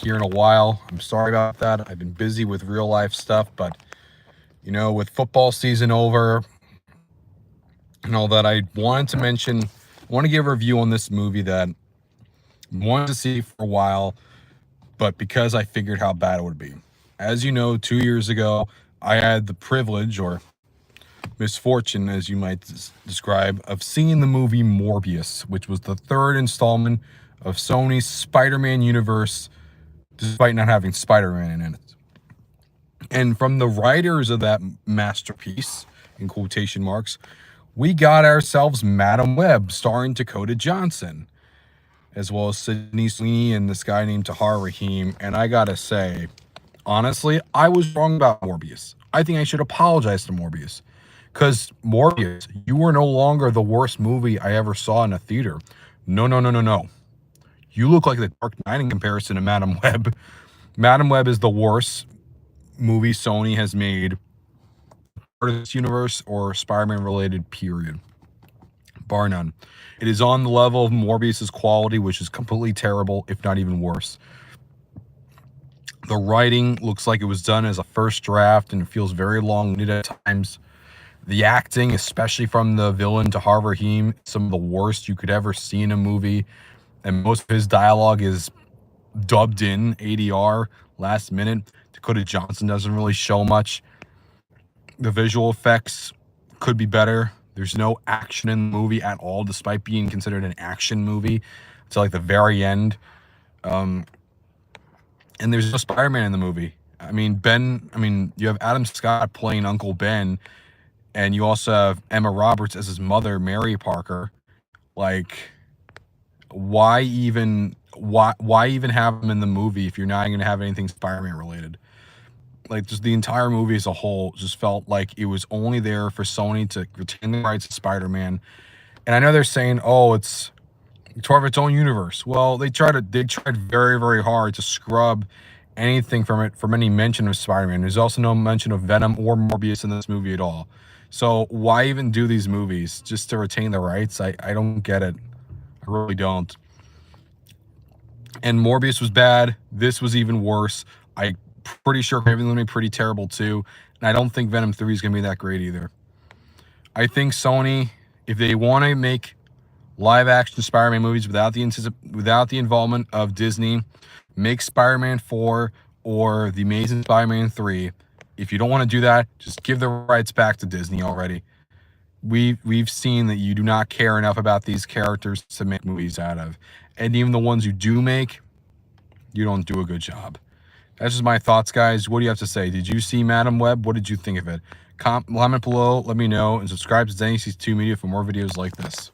here in a while. I'm sorry about that. I've been busy with real life stuff, but you know, with football season over and all that, I wanted to mention, I want to give a review on this movie that I wanted to see for a while, but because I figured how bad it would be. As you know, 2 years ago, I had the privilege or misfortune, as you might describe, of seeing the movie Morbius, which was the third installment of Sony's Spider-Man universe, despite not having Spider-Man in it. And from the writers of that masterpiece, in quotation marks, we got ourselves Madam Web starring Dakota Johnson, as well as Sydney Sweeney and this guy named Tahar Rahim. And I gotta say, honestly, I was wrong about Morbius. I think I should apologize to Morbius. Because Morbius, you were no longer the worst movie I ever saw in a theater. No, no, no, no, no. You look like the Dark Knight in comparison to Madam Web. Madam Web is the worst movie Sony has made part of this universe or Spider-Man related, period. Bar none. It is on the level of Morbius's quality, which is completely terrible, if not even worse. The writing looks like it was done as a first draft and it feels very long-winded at times. The acting, especially from the villain Tahar Rahim, some of the worst you could ever see in a movie. And most of his dialogue is dubbed in ADR last minute. Dakota Johnson doesn't really show much. The visual effects could be better. There's no action in the movie at all, despite being considered an action movie until like the very end. And there's no Spider-Man in the movie. I mean, you have Adam Scott playing Uncle Ben, and you also have Emma Roberts as his mother, Mary Parker. Like, why even have him in the movie if you're not going to have anything Spider-Man related? Like, just the entire movie as a whole just felt like it was only there for Sony to retain the rights to Spider-Man. And I know they're saying, oh, it's part of its own universe. Well, they tried very, very hard to scrub anything from it, from any mention of Spider-Man. There's also no mention of Venom or Morbius in this movie at all. So why even do these movies? Just to retain the rights? I don't get it. I really don't. And Morbius was bad. This was even worse. I'm pretty sure Craven's going to be pretty terrible too. And I don't think Venom 3 is going to be that great either. I think Sony, if they want to make live-action Spider-Man movies without the involvement of Disney, make Spider-Man 4 or The Amazing Spider-Man 3. If you don't want to do that, just give the rights back to Disney already. We've seen that you do not care enough about these characters to make movies out of. And even the ones you do make, you don't do a good job. That's just my thoughts, guys. What do you have to say? Did you see Madam Web? What did you think of it? Comment below, let me know, and subscribe to Denny's 2 Media for more videos like this.